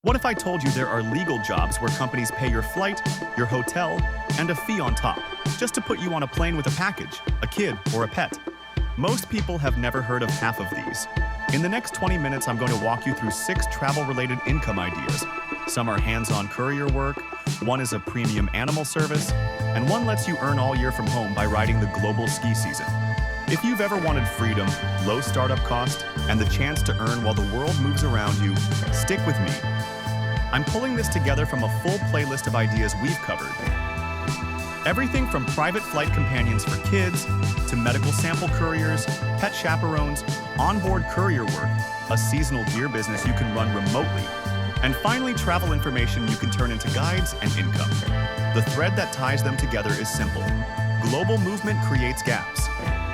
What if I told you there are legal jobs where companies pay your flight, your hotel, and a fee on top, just to put you on a plane with a package, a kid, or a pet? Most people have never heard of half of these. In the next 20 minutes, I'm going to walk you through 6 travel-related income ideas. Some are hands-on courier work, one is a premium animal service, and one lets you earn all year from home by riding the global ski season. If you've ever wanted freedom, low startup cost, and the chance to earn while the world moves around you, stick with me. I'm pulling this together from a full playlist of ideas we've covered. Everything from private flight companions for kids, to medical sample couriers, pet chaperones, onboard courier work, a seasonal gear business you can run remotely, and finally travel information you can turn into guides and income. The thread that ties them together is simple. Global movement creates gaps.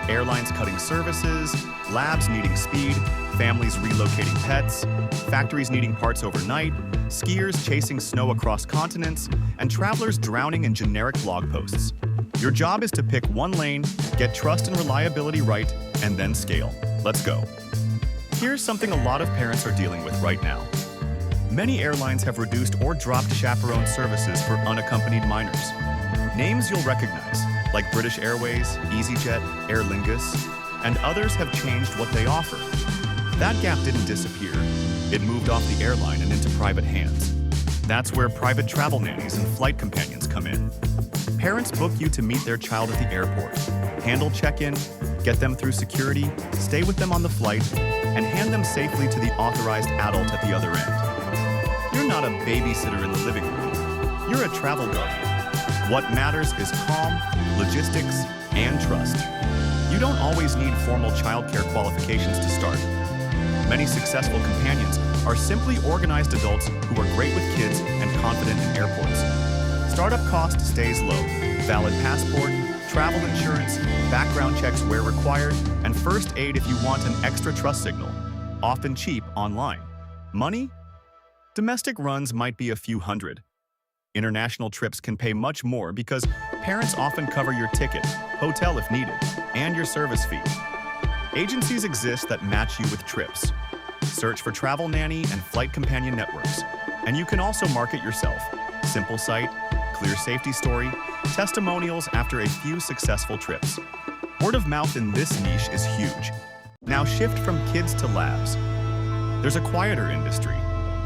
Airlines cutting services, labs needing speed, families relocating pets, factories needing parts overnight, skiers chasing snow across continents, and travelers drowning in generic blog posts. Your job is to pick one lane, get trust and reliability right, and then scale. Let's go. Here's something a lot of parents are dealing with right now. Many airlines have reduced or dropped chaperone services for unaccompanied minors. Names you'll recognize, like British Airways, EasyJet, Aer Lingus, and others have changed what they offer. That gap didn't disappear. It moved off the airline and into private hands. That's where private travel nannies and flight companions come in. Parents book you to meet their child at the airport, handle check-in, get them through security, stay with them on the flight, and hand them safely to the authorized adult at the other end. You're not a babysitter in the living room. You're a travel guardian. What matters is calm, logistics, and trust. You don't always need formal childcare qualifications to start. Many successful companions are simply organized adults who are great with kids and confident in airports. Startup cost stays low. Valid passport, travel insurance, background checks where required, and first aid if you want an extra trust signal. Often cheap online. Money? Domestic runs might be a few hundred. International trips can pay much more because parents often cover your ticket, hotel if needed, and your service fee. Agencies exist that match you with trips. Search for travel nanny and flight companion networks. And you can also market yourself. Simple site, clear safety story, testimonials after a few successful trips. Word of mouth in this niche is huge. Now shift from kids to labs. There's a quieter industry.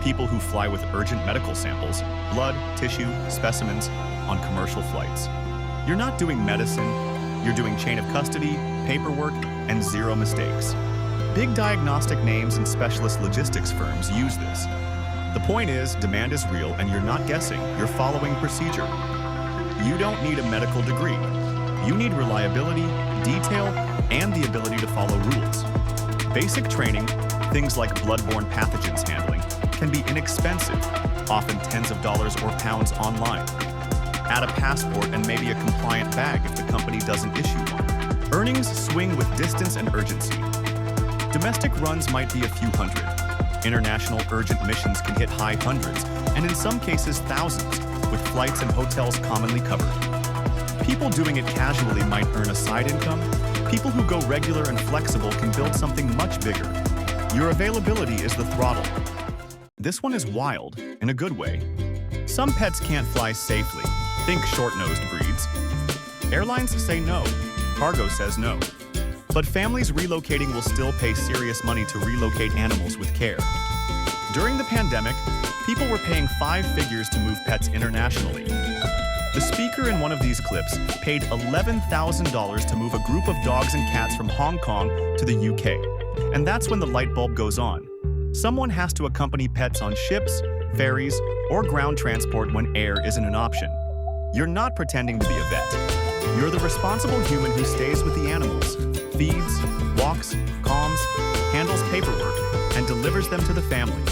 People who fly with urgent medical samples, blood, tissue, specimens, on commercial flights. You're not doing medicine, you're doing chain of custody, paperwork, and zero mistakes. Big diagnostic names and specialist logistics firms use this. The point is, demand is real and you're not guessing, you're following procedure. You don't need a medical degree. You need reliability, detail, and the ability to follow rules. Basic training, things like bloodborne pathogens handling, can be inexpensive, often tens of dollars or pounds online. Add a passport and maybe a compliant bag if the company doesn't issue one. Earnings swing with distance and urgency. Domestic runs might be a few hundred. International urgent missions can hit high hundreds, and in some cases thousands, with flights and hotels commonly covered. People doing it casually might earn a side income. People who go regular and flexible can build something much bigger. Your availability is the throttle. This one is wild, in a good way. Some pets can't fly safely. Think short-nosed breeds. Airlines say no. Cargo says no. But families relocating will still pay serious money to relocate animals with care. During the pandemic, people were paying 5 figures to move pets internationally. The speaker in one of these clips paid $11,000 to move a group of dogs and cats from Hong Kong to the UK. And that's when the light bulb goes on. Someone has to accompany pets on ships, ferries, or ground transport when air isn't an option. You're not pretending to be a vet. You're the responsible human who stays with the animals, feeds, walks, calms, handles paperwork, and delivers them to the family.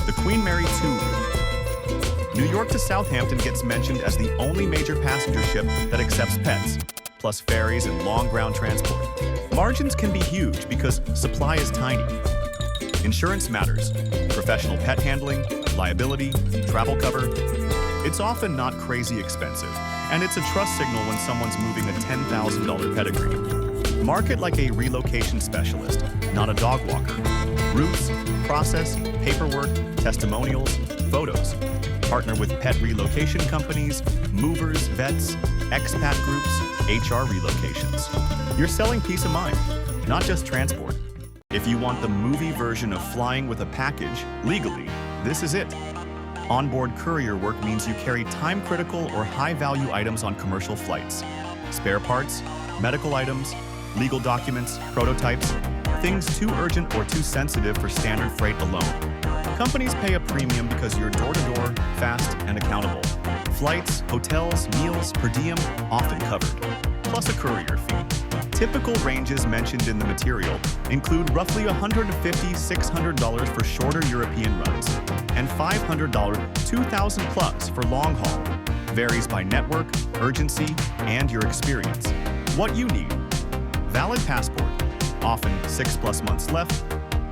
The Queen Mary 2 route. New York to Southampton gets mentioned as the only major passenger ship that accepts pets, plus ferries and long ground transport. Margins can be huge because supply is tiny. Insurance matters. Professional pet handling, liability, travel cover. It's often not crazy expensive, and it's a trust signal when someone's moving a $10,000 pedigree. Market like a relocation specialist, not a dog walker. Routes, process, paperwork, testimonials, photos. Partner with pet relocation companies, movers, vets, expat groups, HR relocations. You're selling peace of mind, not just transport. If you want the movie version of flying with a package, legally, this is it. Onboard courier work means you carry time-critical or high-value items on commercial flights. Spare parts, medical items, legal documents, prototypes, things too urgent or too sensitive for standard freight alone. Companies pay a premium because you're door-to-door, fast, and accountable. Flights, hotels, meals, per diem, often covered, plus a courier fee. Typical ranges mentioned in the material include roughly $150 to $600 for shorter European runs and $500 to $2,000 plus for long haul. Varies by network, urgency, and your experience. What you need: valid passport, often 6+ months left,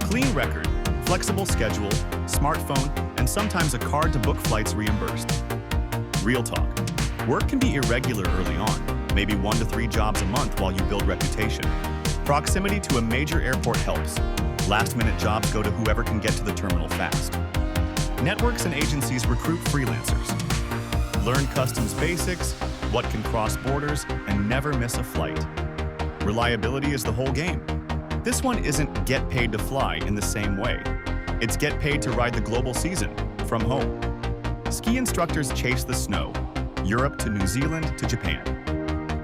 clean record, flexible schedule, smartphone, and sometimes a card to book flights reimbursed. Real talk. Work can be irregular early on, maybe 1 to 3 jobs a month while you build reputation. Proximity to a major airport helps. Last-minute jobs go to whoever can get to the terminal fast. Networks and agencies recruit freelancers. Learn customs basics, what can cross borders, and never miss a flight. Reliability is the whole game. This one isn't get paid to fly in the same way. It's get paid to ride the global season from home. Ski instructors chase the snow, Europe to New Zealand to Japan.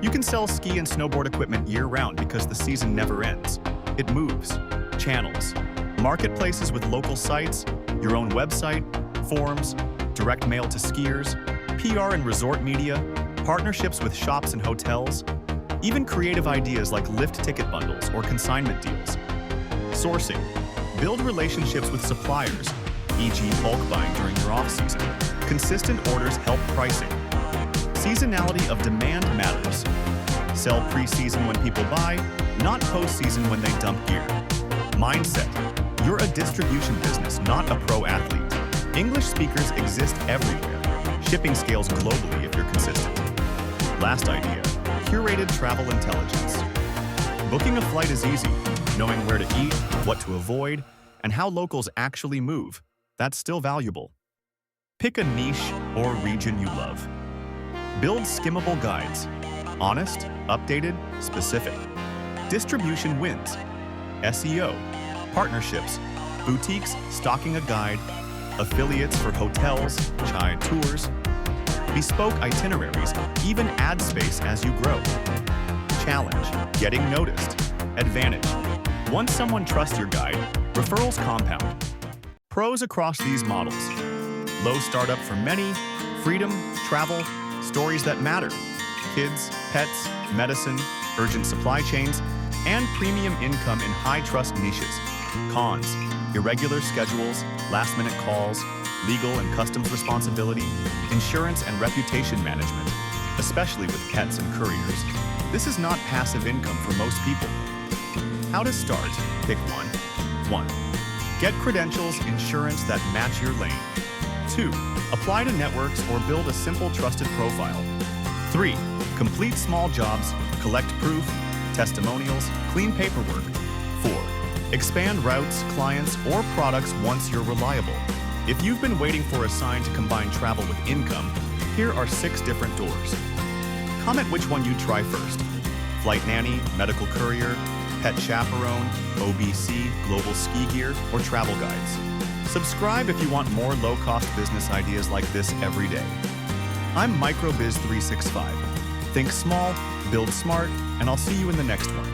You can sell ski and snowboard equipment year-round because the season never ends. It moves, channels, marketplaces with local sites, your own website, forums, direct mail to skiers, PR and resort media, partnerships with shops and hotels, even creative ideas like lift ticket bundles or consignment deals. Sourcing. Build relationships with suppliers, e.g. bulk buying during your off-season. Consistent orders help pricing. Seasonality of demand matters. Sell pre-season when people buy, not post-season when they dump gear. Mindset. You're a distribution business, not a pro athlete. English speakers exist everywhere. Shipping scales globally if you're consistent. Last idea. Curated travel intelligence. Booking a flight is easy. Knowing where to eat, what to avoid, and how locals actually move, that's still valuable. Pick a niche or region you love. Build skimmable guides. Honest, updated, specific. Distribution wins. SEO. Partnerships. Boutiques stocking a guide. Affiliates for hotels, guide tours. Bespoke itineraries, even ad space as you grow. Challenge. Getting noticed. Advantage. Once someone trusts your guide, referrals compound. Pros across these models. Low startup for many, freedom, travel, stories that matter. Kids, pets, medicine, urgent supply chains, and premium income in high-trust niches. Cons. Irregular schedules, last-minute calls, legal and customs responsibility, insurance and reputation management, especially with pets and couriers. This is not passive income for most people. How to start? Pick one. 1. Get credentials, insurance that match your lane. 2. Apply to networks or build a simple, trusted profile. 3. Complete small jobs, collect proof, testimonials, clean paperwork. 4. Expand routes, clients, or products once you're reliable. If you've been waiting for a sign to combine travel with income, here are 6 different doors. Comment which one you'd try first. Flight nanny, medical courier, pet chaperone, OBC, global ski gear, or travel guides. Subscribe if you want more low-cost business ideas like this every day. I'm MicroBiz365. Think small, build smart, and I'll see you in the next one.